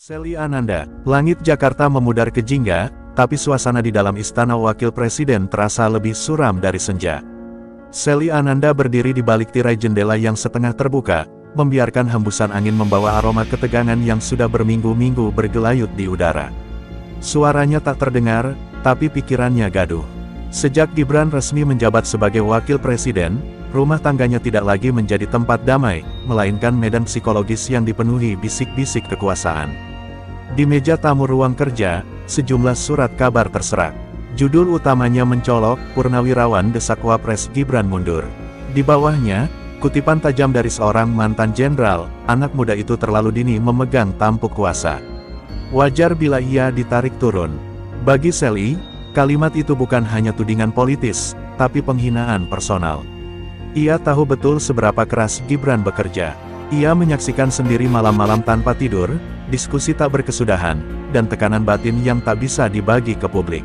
Selly Ananda, langit Jakarta memudar ke jingga, tapi suasana di dalam istana wakil presiden terasa lebih suram dari senja. Selly Ananda berdiri di balik tirai jendela yang setengah terbuka, membiarkan hembusan angin membawa aroma ketegangan yang sudah berminggu-minggu bergelayut di udara. Suaranya tak terdengar, tapi pikirannya gaduh. Sejak Gibran resmi menjabat sebagai wakil presiden, rumah tangganya tidak lagi menjadi tempat damai, melainkan medan psikologis yang dipenuhi bisik-bisik kekuasaan. Di meja tamu ruang kerja, sejumlah surat kabar terserak. Judul utamanya mencolok, Purnawirawan desak Wapres Gibran mundur. Di bawahnya, kutipan tajam dari seorang mantan jenderal, anak muda itu terlalu dini memegang tampuk kuasa. Wajar bila ia ditarik turun. Bagi Selly, kalimat itu bukan hanya tudingan politis, tapi penghinaan personal. Ia tahu betul seberapa keras Gibran bekerja. Ia menyaksikan sendiri malam-malam tanpa tidur, diskusi tak berkesudahan, dan tekanan batin yang tak bisa dibagi ke publik.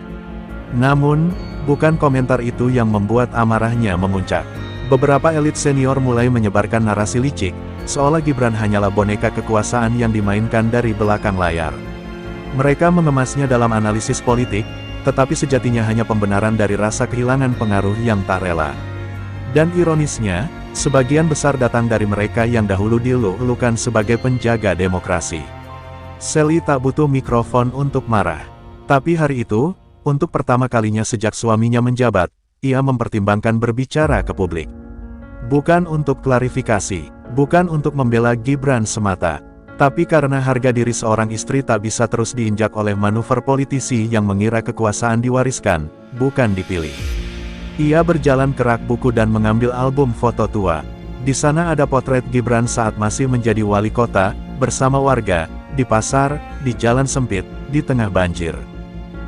Namun, bukan komentar itu yang membuat amarahnya memuncak. Beberapa elit senior mulai menyebarkan narasi licik, seolah Gibran hanyalah boneka kekuasaan yang dimainkan dari belakang layar. Mereka mengemasnya dalam analisis politik, tetapi sejatinya hanya pembenaran dari rasa kehilangan pengaruh yang tak rela. Dan ironisnya, sebagian besar datang dari mereka yang dahulu dilulukan sebagai penjaga demokrasi. Selly tak butuh mikrofon untuk marah. Tapi hari itu, untuk pertama kalinya sejak suaminya menjabat, ia mempertimbangkan berbicara ke publik. Bukan untuk klarifikasi, bukan untuk membela Gibran semata, tapi karena harga diri seorang istri tak bisa terus diinjak oleh manuver politisi yang mengira kekuasaan diwariskan, bukan dipilih. Ia berjalan ke rak buku dan mengambil album foto tua. Di sana ada potret Gibran saat masih menjadi wali kota, bersama warga, di pasar, di jalan sempit, di tengah banjir.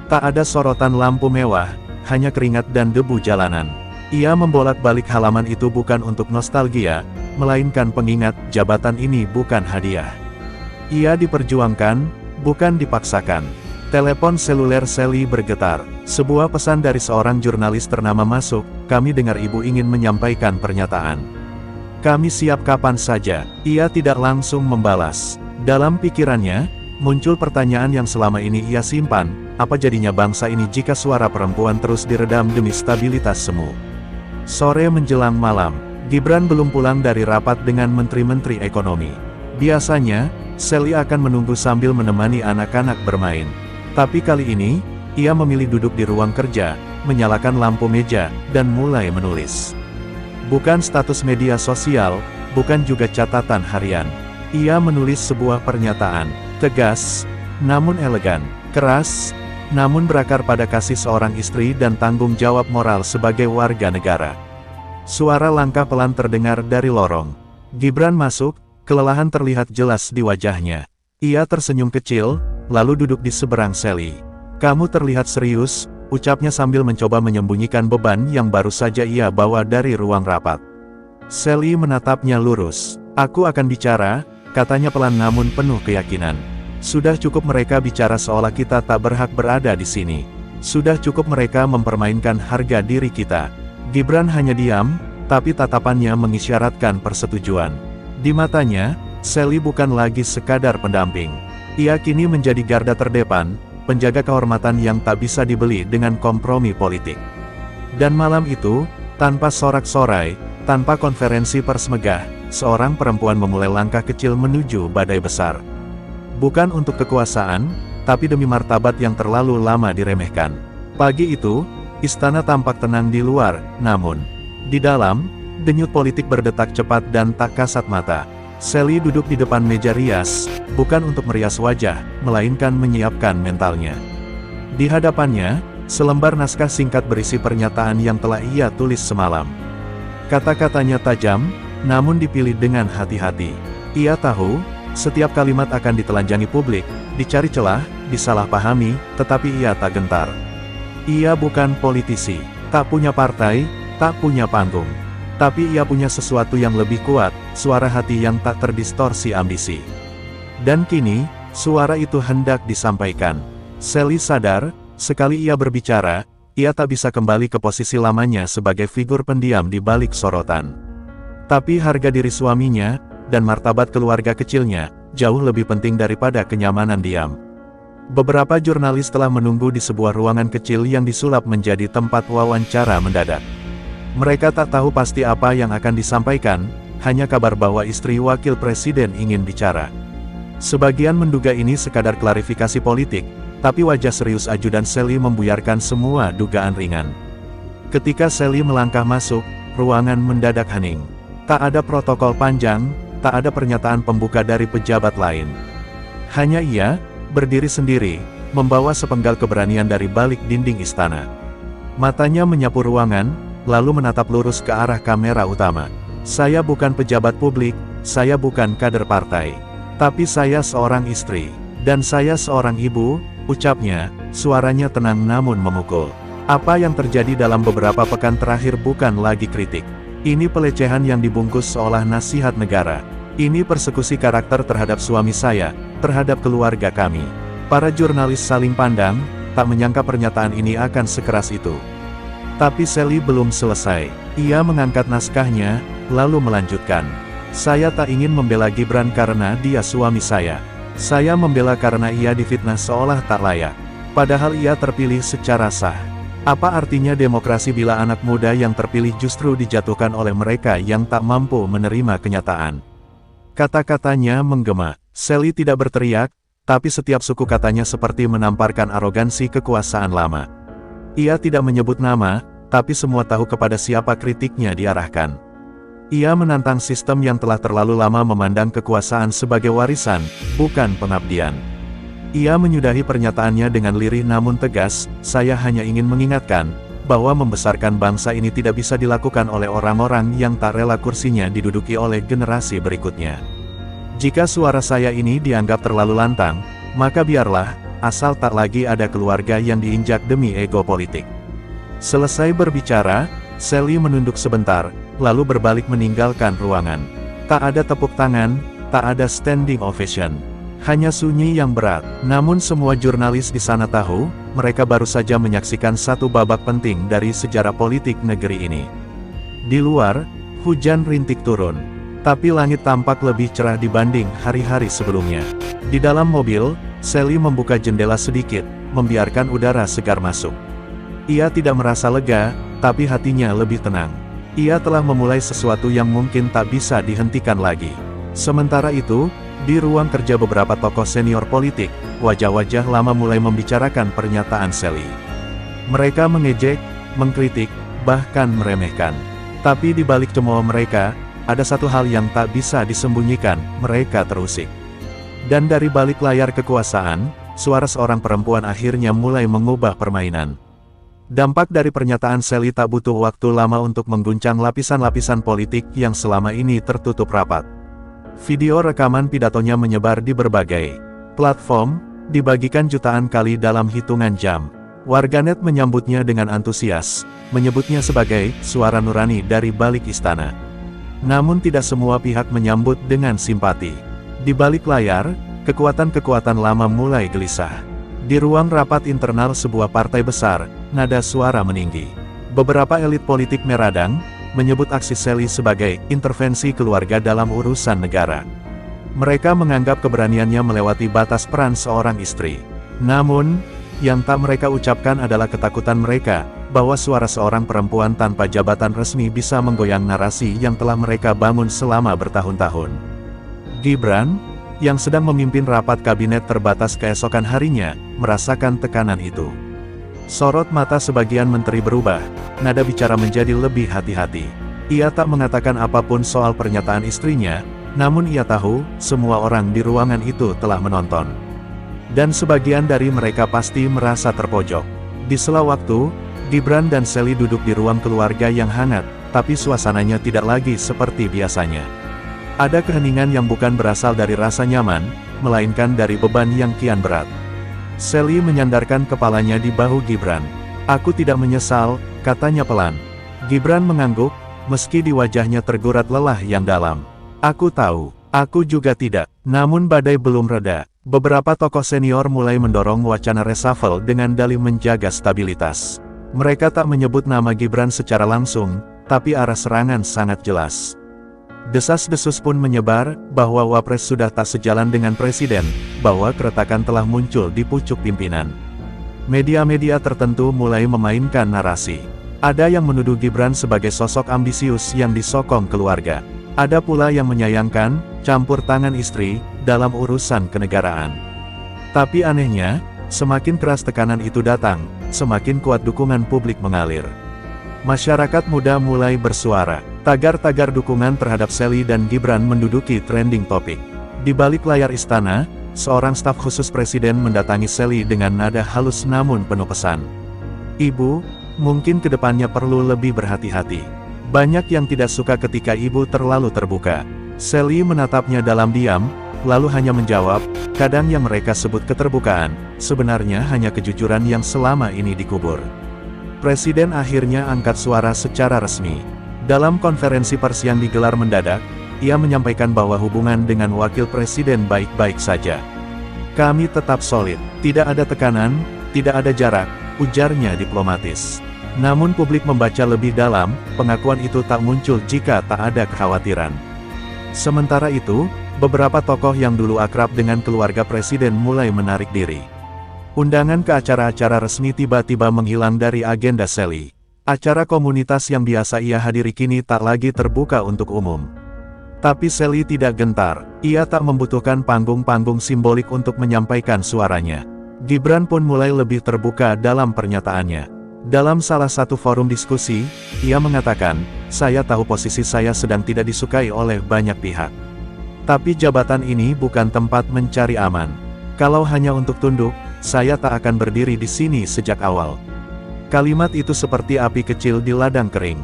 Tak ada sorotan lampu mewah, hanya keringat dan debu jalanan. Ia membolak-balik halaman itu bukan untuk nostalgia, melainkan pengingat jabatan ini bukan hadiah. Ia diperjuangkan, bukan dipaksakan. Telepon seluler Selly bergetar. Sebuah pesan dari seorang jurnalis ternama masuk, "Kami dengar ibu ingin menyampaikan pernyataan." "Kami siap kapan saja." Ia tidak langsung membalas. Dalam pikirannya, muncul pertanyaan yang selama ini ia simpan, apa jadinya bangsa ini jika suara perempuan terus diredam demi stabilitas semu? Sore menjelang malam, Gibran belum pulang dari rapat dengan menteri-menteri ekonomi. Biasanya, Selly akan menunggu sambil menemani anak-anak bermain. Tapi kali ini, ia memilih duduk di ruang kerja, menyalakan lampu meja, dan mulai menulis. Bukan status media sosial, bukan juga catatan harian. Ia menulis sebuah pernyataan, tegas, namun elegan, keras, namun berakar pada kasih seorang istri dan tanggung jawab moral sebagai warga negara. Suara langkah pelan terdengar dari lorong. Gibran masuk, kelelahan terlihat jelas di wajahnya. Ia tersenyum kecil, lalu duduk di seberang Selly. "Kamu terlihat serius," ucapnya sambil mencoba menyembunyikan beban yang baru saja ia bawa dari ruang rapat. Selly menatapnya lurus. "Aku akan bicara," katanya pelan namun penuh keyakinan. "Sudah cukup mereka bicara seolah kita tak berhak berada di sini. Sudah cukup mereka mempermainkan harga diri kita." Gibran hanya diam, tapi tatapannya mengisyaratkan persetujuan. Di matanya, Selly bukan lagi sekadar pendamping. Ia kini menjadi garda terdepan, penjaga kehormatan yang tak bisa dibeli dengan kompromi politik. Dan malam itu, tanpa sorak-sorai, tanpa konferensi pers megah, seorang perempuan memulai langkah kecil menuju badai besar. Bukan untuk kekuasaan, tapi demi martabat yang terlalu lama diremehkan. Pagi itu, istana tampak tenang di luar, namun di dalam, denyut politik berdetak cepat dan tak kasat mata. Selly duduk di depan meja rias, bukan untuk merias wajah, melainkan menyiapkan mentalnya. Di hadapannya, selembar naskah singkat berisi pernyataan yang telah ia tulis semalam. Kata-katanya tajam, namun dipilih dengan hati-hati. Ia tahu, setiap kalimat akan ditelanjangi publik, dicari celah, disalahpahami, tetapi ia tak gentar. Ia bukan politisi, tak punya partai, tak punya panggung. Tapi ia punya sesuatu yang lebih kuat, suara hati yang tak terdistorsi ambisi. Dan kini, suara itu hendak disampaikan. Selly sadar, sekali ia berbicara, ia tak bisa kembali ke posisi lamanya sebagai figur pendiam di balik sorotan. Tapi harga diri suaminya, dan martabat keluarga kecilnya, jauh lebih penting daripada kenyamanan diam. Beberapa jurnalis telah menunggu di sebuah ruangan kecil yang disulap menjadi tempat wawancara mendadak. Mereka tak tahu pasti apa yang akan disampaikan, hanya kabar bahwa istri wakil presiden ingin bicara. Sebagian menduga ini sekadar klarifikasi politik, tapi wajah serius ajudan Sally membuyarkan semua dugaan ringan. Ketika Sally melangkah masuk, ruangan mendadak hening. Tak ada protokol panjang, tak ada pernyataan pembuka dari pejabat lain. Hanya ia, berdiri sendiri, membawa sepenggal keberanian dari balik dinding istana. Matanya menyapu ruangan, lalu menatap lurus ke arah kamera utama. Saya bukan pejabat publik, saya bukan kader partai. Tapi saya seorang istri, dan saya seorang ibu, ucapnya, suaranya tenang namun memukul. Apa yang terjadi dalam beberapa pekan terakhir bukan lagi kritik. Ini pelecehan yang dibungkus seolah nasihat negara. Ini persekusi karakter terhadap suami saya, terhadap keluarga kami. Para jurnalis saling pandang, tak menyangka pernyataan ini akan sekeras itu. Tapi Sally belum selesai. Ia mengangkat naskahnya, lalu melanjutkan. Saya tak ingin membela Gibran karena dia suami saya. Saya membela karena ia difitnah seolah tak layak. Padahal ia terpilih secara sah. Apa artinya demokrasi bila anak muda yang terpilih justru dijatuhkan oleh mereka yang tak mampu menerima kenyataan? Kata-katanya menggema. Sally tidak berteriak, tapi setiap suku katanya seperti menamparkan arogansi kekuasaan lama. Ia tidak menyebut nama, tapi semua tahu kepada siapa kritiknya diarahkan. Ia menantang sistem yang telah terlalu lama memandang kekuasaan sebagai warisan, bukan pengabdian. Ia menyudahi pernyataannya dengan lirih namun tegas, saya hanya ingin mengingatkan, bahwa membesarkan bangsa ini tidak bisa dilakukan oleh orang-orang yang tak rela kursinya diduduki oleh generasi berikutnya. Jika suara saya ini dianggap terlalu lantang, maka biarlah, asal tak lagi ada keluarga yang diinjak demi ego politik. Selesai berbicara, Sally menunduk sebentar, lalu berbalik meninggalkan ruangan. Tak ada tepuk tangan, tak ada standing ovation. Hanya sunyi yang berat. Namun semua jurnalis di sana tahu, mereka baru saja menyaksikan satu babak penting dari sejarah politik negeri ini. Di luar, hujan rintik turun. Tapi langit tampak lebih cerah dibanding hari-hari sebelumnya. Di dalam mobil, Sally membuka jendela sedikit, membiarkan udara segar masuk. Ia tidak merasa lega, tapi hatinya lebih tenang. Ia telah memulai sesuatu yang mungkin tak bisa dihentikan lagi. Sementara itu, di ruang kerja beberapa tokoh senior politik, wajah-wajah lama mulai membicarakan pernyataan Sally. Mereka mengejek, mengkritik, bahkan meremehkan. Tapi di balik cemooh mereka, ada satu hal yang tak bisa disembunyikan, mereka terusik. Dan dari balik layar kekuasaan, suara seorang perempuan akhirnya mulai mengubah permainan. Dampak dari pernyataan Sally tak butuh waktu lama untuk mengguncang lapisan-lapisan politik yang selama ini tertutup rapat. Video rekaman pidatonya menyebar di berbagai platform, dibagikan jutaan kali dalam hitungan jam. Warganet menyambutnya dengan antusias, menyebutnya sebagai suara nurani dari balik istana. Namun tidak semua pihak menyambut dengan simpati. Di balik layar, kekuatan-kekuatan lama mulai gelisah. Di ruang rapat internal sebuah partai besar, nada suara meninggi. Beberapa elit politik meradang, menyebut aksi Sally sebagai intervensi keluarga dalam urusan negara. Mereka menganggap keberaniannya melewati batas peran seorang istri. Namun, yang tak mereka ucapkan adalah ketakutan mereka, bahwa suara seorang perempuan tanpa jabatan resmi bisa menggoyang narasi yang telah mereka bangun selama bertahun-tahun. Gibran, yang sedang memimpin rapat kabinet terbatas keesokan harinya, merasakan tekanan itu. Sorot mata sebagian menteri berubah, nada bicara menjadi lebih hati-hati. Ia tak mengatakan apapun soal pernyataan istrinya, namun ia tahu, semua orang di ruangan itu telah menonton. Dan sebagian dari mereka pasti merasa terpojok. Di sela waktu, Gibran dan Sally duduk di ruang keluarga yang hangat, tapi suasananya tidak lagi seperti biasanya. Ada keheningan yang bukan berasal dari rasa nyaman, melainkan dari beban yang kian berat. Sally menyandarkan kepalanya di bahu Gibran. Aku tidak menyesal, katanya pelan. Gibran mengangguk, meski di wajahnya tergurat lelah yang dalam. Aku tahu, aku juga tidak. Namun badai belum reda. Beberapa tokoh senior mulai mendorong wacana reshuffle dengan dalih menjaga stabilitas. Mereka tak menyebut nama Gibran secara langsung, tapi arah serangan sangat jelas. Desas-desus pun menyebar, bahwa Wapres sudah tak sejalan dengan Presiden, bahwa keretakan telah muncul di pucuk pimpinan. Media-media tertentu mulai memainkan narasi. Ada yang menuduh Gibran sebagai sosok ambisius yang disokong keluarga. Ada pula yang menyayangkan, campur tangan istri, dalam urusan kenegaraan. Tapi anehnya, semakin keras tekanan itu datang, semakin kuat dukungan publik mengalir. Masyarakat muda mulai bersuara. Tagar-tagar dukungan terhadap Shelly dan Gibran menduduki trending topik. Di balik layar istana, seorang staf khusus Presiden mendatangi Shelly dengan nada halus namun penuh pesan. "Ibu, mungkin kedepannya perlu lebih berhati-hati. Banyak yang tidak suka ketika ibu terlalu terbuka." Shelly menatapnya dalam diam, lalu hanya menjawab, "Kadang yang mereka sebut keterbukaan, sebenarnya hanya kejujuran yang selama ini dikubur." Presiden akhirnya angkat suara secara resmi. Dalam konferensi pers yang digelar mendadak, ia menyampaikan bahwa hubungan dengan wakil presiden baik-baik saja. "Kami tetap solid, tidak ada tekanan, tidak ada jarak," ujarnya diplomatis. Namun publik membaca lebih dalam, pengakuan itu tak muncul jika tak ada kekhawatiran. Sementara itu, beberapa tokoh yang dulu akrab dengan keluarga presiden mulai menarik diri. Undangan ke acara-acara resmi tiba-tiba menghilang dari agenda Shelly. Acara komunitas yang biasa ia hadiri kini tak lagi terbuka untuk umum. Tapi Shelly tidak gentar, ia tak membutuhkan panggung-panggung simbolik untuk menyampaikan suaranya. Gibran pun mulai lebih terbuka dalam pernyataannya. Dalam salah satu forum diskusi, ia mengatakan, "Saya tahu posisi saya sedang tidak disukai oleh banyak pihak. Tapi jabatan ini bukan tempat mencari aman. Kalau hanya untuk tunduk, saya tak akan berdiri di sini sejak awal." Kalimat itu seperti api kecil di ladang kering.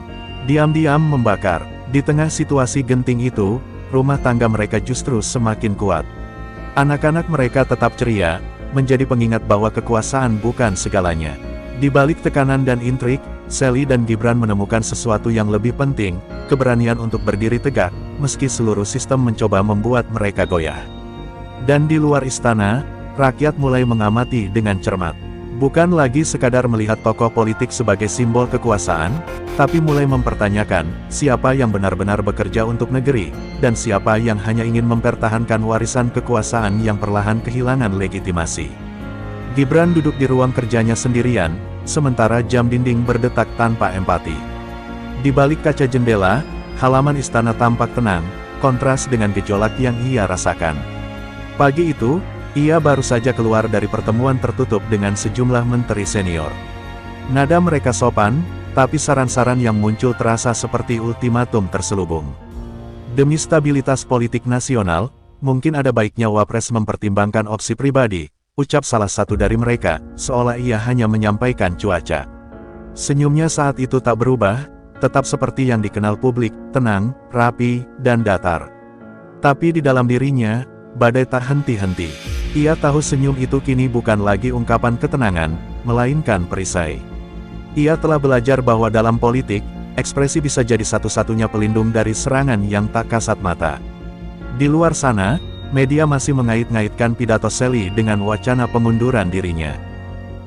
Diam-diam membakar. Di tengah situasi genting itu, rumah tangga mereka justru semakin kuat. Anak-anak mereka tetap ceria, menjadi pengingat bahwa kekuasaan bukan segalanya. Di balik tekanan dan intrik, Shelly dan Gibran menemukan sesuatu yang lebih penting, keberanian untuk berdiri tegak, meski seluruh sistem mencoba membuat mereka goyah. Dan di luar istana, rakyat mulai mengamati dengan cermat. Bukan lagi sekadar melihat tokoh politik sebagai simbol kekuasaan, tapi mulai mempertanyakan, siapa yang benar-benar bekerja untuk negeri, dan siapa yang hanya ingin mempertahankan warisan kekuasaan yang perlahan kehilangan legitimasi. Gibran duduk di ruang kerjanya sendirian, sementara jam dinding berdetak tanpa empati. Di balik kaca jendela, halaman istana tampak tenang, kontras dengan gejolak yang ia rasakan. Pagi itu, ia baru saja keluar dari pertemuan tertutup dengan sejumlah menteri senior. Nada mereka sopan, tapi saran-saran yang muncul terasa seperti ultimatum terselubung. "Demi stabilitas politik nasional, mungkin ada baiknya Wapres mempertimbangkan opsi pribadi," ucap salah satu dari mereka, seolah ia hanya menyampaikan cuaca. Senyumnya saat itu tak berubah, tetap seperti yang dikenal publik, tenang, rapi, dan datar. Tapi di dalam dirinya, badai tak henti-henti. Ia tahu senyum itu kini bukan lagi ungkapan ketenangan, melainkan perisai. Ia telah belajar bahwa dalam politik, ekspresi bisa jadi satu-satunya pelindung dari serangan yang tak kasat mata. Di luar sana, media masih mengait-ngaitkan pidato Shelly dengan wacana pengunduran dirinya.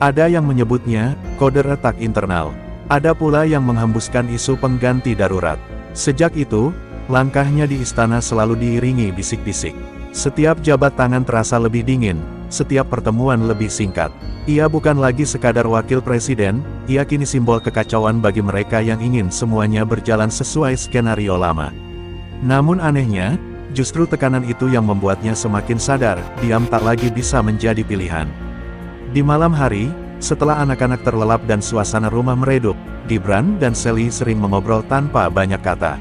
Ada yang menyebutnya kode retak internal. Ada pula yang menghembuskan isu pengganti darurat. Sejak itu, langkahnya di istana selalu diiringi bisik-bisik. Setiap jabat tangan terasa lebih dingin, setiap pertemuan lebih singkat. Ia bukan lagi sekadar wakil presiden, ia kini simbol kekacauan bagi mereka yang ingin semuanya berjalan sesuai skenario lama. Namun anehnya, justru tekanan itu yang membuatnya semakin sadar, diam tak lagi bisa menjadi pilihan. Di malam hari, setelah anak-anak terlelap dan suasana rumah meredup, Gibran dan Shelly sering mengobrol tanpa banyak kata.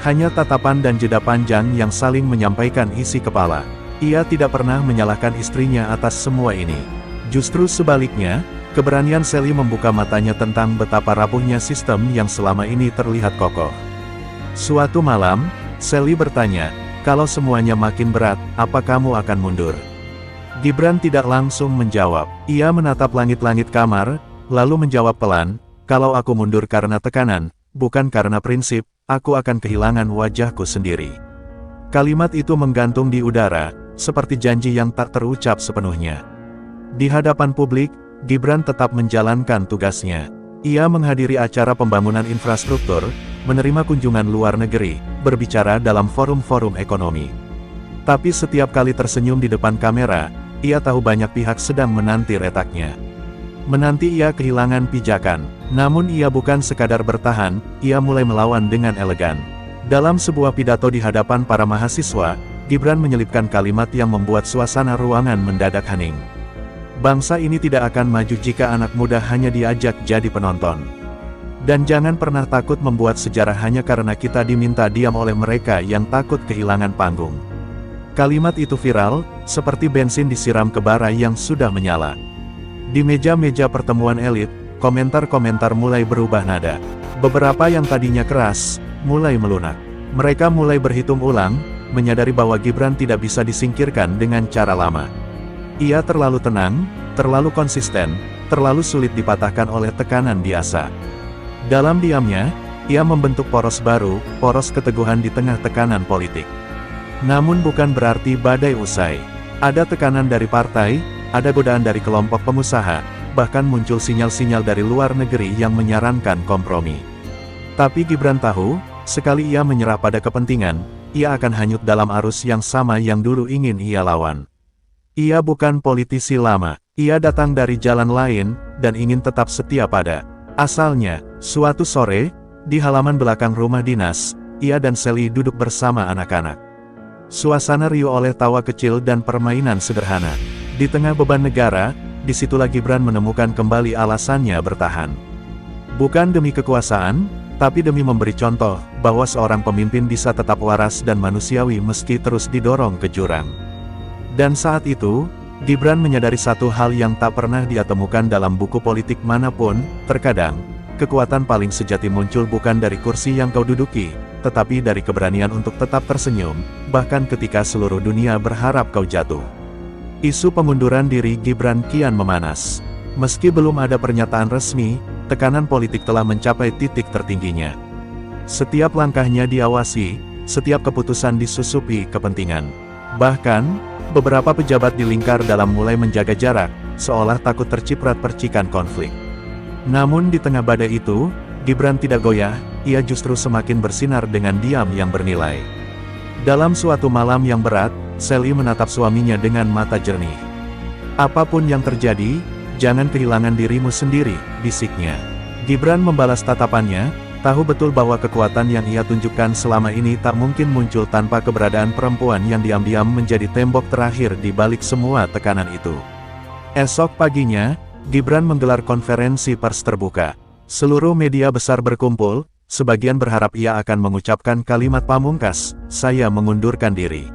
Hanya tatapan dan jeda panjang yang saling menyampaikan isi kepala. Ia tidak pernah menyalahkan istrinya atas semua ini. Justru sebaliknya, keberanian Shelly membuka matanya tentang betapa rapuhnya sistem yang selama ini terlihat kokoh. Suatu malam, Shelly bertanya, "Kalau semuanya makin berat, apa kamu akan mundur?" Gibran tidak langsung menjawab. Ia menatap langit-langit kamar, lalu menjawab pelan, "Kalau aku mundur karena tekanan, bukan karena prinsip, aku akan kehilangan wajahku sendiri." Kalimat itu menggantung di udara, seperti janji yang tak terucap sepenuhnya. Di hadapan publik, Gibran tetap menjalankan tugasnya. Ia menghadiri acara pembangunan infrastruktur, menerima kunjungan luar negeri, berbicara dalam forum-forum ekonomi. Tapi setiap kali tersenyum di depan kamera, ia tahu banyak pihak sedang menanti retaknya. Menanti ia kehilangan pijakan. Namun ia bukan sekadar bertahan, ia mulai melawan dengan elegan. Dalam sebuah pidato di hadapan para mahasiswa, Gibran menyelipkan kalimat yang membuat suasana ruangan mendadak hening. Bangsa ini tidak akan maju jika anak muda hanya diajak jadi penonton. Dan jangan pernah takut membuat sejarah hanya karena kita diminta diam oleh mereka yang takut kehilangan panggung. Kalimat itu viral, seperti bensin disiram ke bara yang sudah menyala. Di meja-meja pertemuan elit, komentar-komentar mulai berubah nada. Beberapa yang tadinya keras, mulai melunak. Mereka mulai berhitung ulang, menyadari bahwa Gibran tidak bisa disingkirkan dengan cara lama. Ia terlalu tenang, terlalu konsisten, terlalu sulit dipatahkan oleh tekanan biasa. Dalam diamnya, ia membentuk poros baru, poros keteguhan di tengah tekanan politik. Namun bukan berarti badai usai. Ada tekanan dari partai, ada godaan dari kelompok pengusaha, bahkan muncul sinyal-sinyal dari luar negeri yang menyarankan kompromi. Tapi Gibran tahu, sekali ia menyerah pada kepentingan, ia akan hanyut dalam arus yang sama yang dulu ingin ia lawan. Ia bukan politisi lama, ia datang dari jalan lain, dan ingin tetap setia pada asalnya. Suatu sore, di halaman belakang rumah dinas, ia dan Sally duduk bersama anak-anak. Suasana riuh oleh tawa kecil dan permainan sederhana. Di tengah beban negara, disitulah Gibran menemukan kembali alasannya bertahan. Bukan demi kekuasaan, tapi demi memberi contoh, bahwa seorang pemimpin bisa tetap waras dan manusiawi meski terus didorong ke jurang. Dan saat itu, Gibran menyadari satu hal yang tak pernah dia temukan dalam buku politik manapun, terkadang, kekuatan paling sejati muncul bukan dari kursi yang kau duduki, tetapi dari keberanian untuk tetap tersenyum, bahkan ketika seluruh dunia berharap kau jatuh. Isu pengunduran diri Gibran kian memanas. Meski belum ada pernyataan resmi, tekanan politik telah mencapai titik tertingginya. Setiap langkahnya diawasi, setiap keputusan disusupi kepentingan. Bahkan, beberapa pejabat di lingkar dalam mulai menjaga jarak, seolah takut terciprat percikan konflik. Namun di tengah badai itu, Gibran tidak goyah, ia justru semakin bersinar dengan diam yang bernilai. Dalam suatu malam yang berat, Sally menatap suaminya dengan mata jernih. "Apapun yang terjadi, jangan kehilangan dirimu sendiri," bisiknya. Gibran membalas tatapannya, tahu betul bahwa kekuatan yang ia tunjukkan selama ini tak mungkin muncul tanpa keberadaan perempuan yang diam-diam menjadi tembok terakhir di balik semua tekanan itu. Esok paginya, Gibran menggelar konferensi pers terbuka. Seluruh media besar berkumpul, sebagian berharap ia akan mengucapkan kalimat pamungkas, "Saya mengundurkan diri."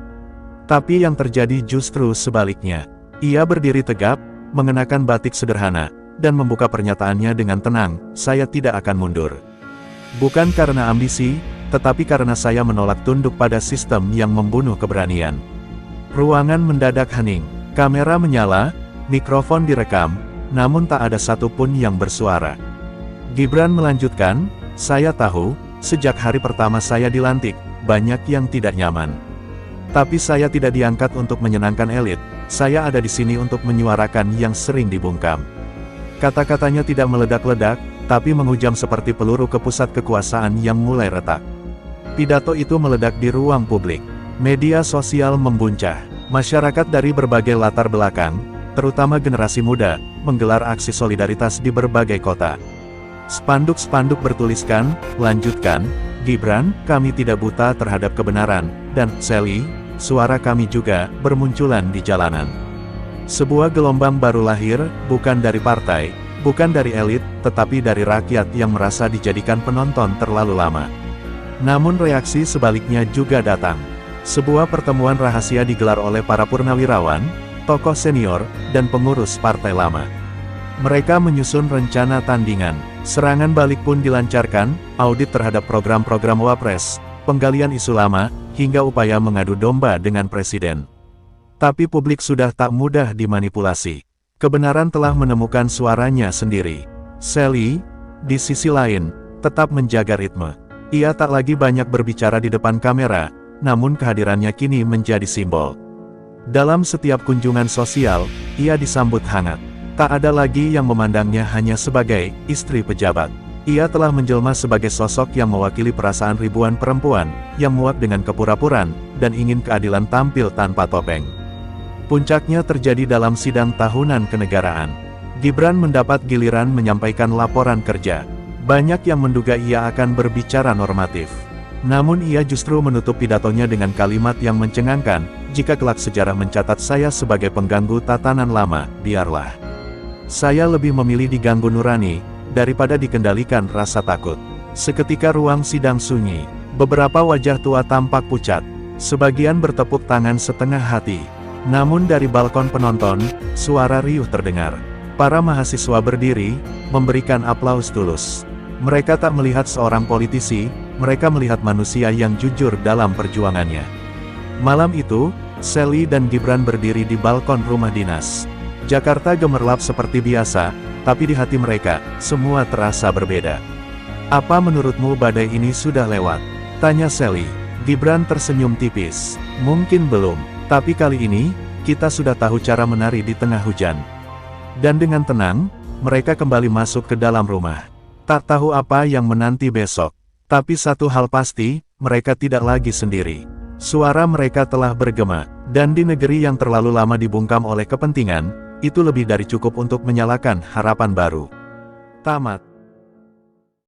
Tapi yang terjadi justru sebaliknya. Ia berdiri tegap, mengenakan batik sederhana, dan membuka pernyataannya dengan tenang, "Saya tidak akan mundur. Bukan karena ambisi, tetapi karena saya menolak tunduk pada sistem yang membunuh keberanian." Ruangan mendadak hening, kamera menyala, mikrofon direkam, namun tak ada satupun yang bersuara. Gibran melanjutkan, "Saya tahu, sejak hari pertama saya dilantik, banyak yang tidak nyaman. Tapi saya tidak diangkat untuk menyenangkan elit, saya ada di sini untuk menyuarakan yang sering dibungkam." Kata-katanya tidak meledak-ledak, tapi menghujam seperti peluru ke pusat kekuasaan yang mulai retak. Pidato itu meledak di ruang publik. Media sosial membuncah. Masyarakat dari berbagai latar belakang, terutama generasi muda, menggelar aksi solidaritas di berbagai kota. Spanduk-spanduk bertuliskan, "Lanjutkan, Gibran, kami tidak buta terhadap kebenaran," dan "Sally, suara kami juga," bermunculan di jalanan. Sebuah gelombang baru lahir, bukan dari partai, bukan dari elit, tetapi dari rakyat yang merasa dijadikan penonton terlalu lama. Namun reaksi sebaliknya juga datang. Sebuah pertemuan rahasia digelar oleh para purnawirawan, tokoh senior, dan pengurus partai lama. Mereka menyusun rencana tandingan. Serangan balik pun dilancarkan, audit terhadap program-program Wapres, penggalian isu lama, hingga upaya mengadu domba dengan presiden. Tapi publik sudah tak mudah dimanipulasi. Kebenaran telah menemukan suaranya sendiri. Sally, di sisi lain, tetap menjaga ritme. Ia tak lagi banyak berbicara di depan kamera, namun kehadirannya kini menjadi simbol. Dalam setiap kunjungan sosial, ia disambut hangat. Tak ada lagi yang memandangnya hanya sebagai istri pejabat. Ia telah menjelma sebagai sosok yang mewakili perasaan ribuan perempuan, yang muak dengan kepura-puraan, dan ingin keadilan tampil tanpa topeng. Puncaknya terjadi dalam sidang tahunan kenegaraan. Gibran mendapat giliran menyampaikan laporan kerja. Banyak yang menduga ia akan berbicara normatif. Namun ia justru menutup pidatonya dengan kalimat yang mencengangkan, "Jika kelak sejarah mencatat saya sebagai pengganggu tatanan lama, biarlah. Saya lebih memilih diganggu nurani, daripada dikendalikan rasa takut." Seketika ruang sidang sunyi. Beberapa wajah tua tampak pucat. Sebagian bertepuk tangan setengah hati. Namun dari balkon penonton, suara riuh terdengar. Para mahasiswa berdiri, memberikan aplaus tulus. Mereka tak melihat seorang politisi, mereka melihat manusia yang jujur dalam perjuangannya. Malam itu, Sally dan Gibran berdiri di balkon rumah dinas. Jakarta gemerlap seperti biasa, tapi di hati mereka, semua terasa berbeda. "Apa menurutmu badai ini sudah lewat?" tanya Sally. Gibran tersenyum tipis. "Mungkin belum, tapi kali ini, kita sudah tahu cara menari di tengah hujan." Dan dengan tenang, mereka kembali masuk ke dalam rumah. Tak tahu apa yang menanti besok. Tapi satu hal pasti, mereka tidak lagi sendiri. Suara mereka telah bergema, dan di negeri yang terlalu lama dibungkam oleh kepentingan, itu lebih dari cukup untuk menyalakan harapan baru. Tamat.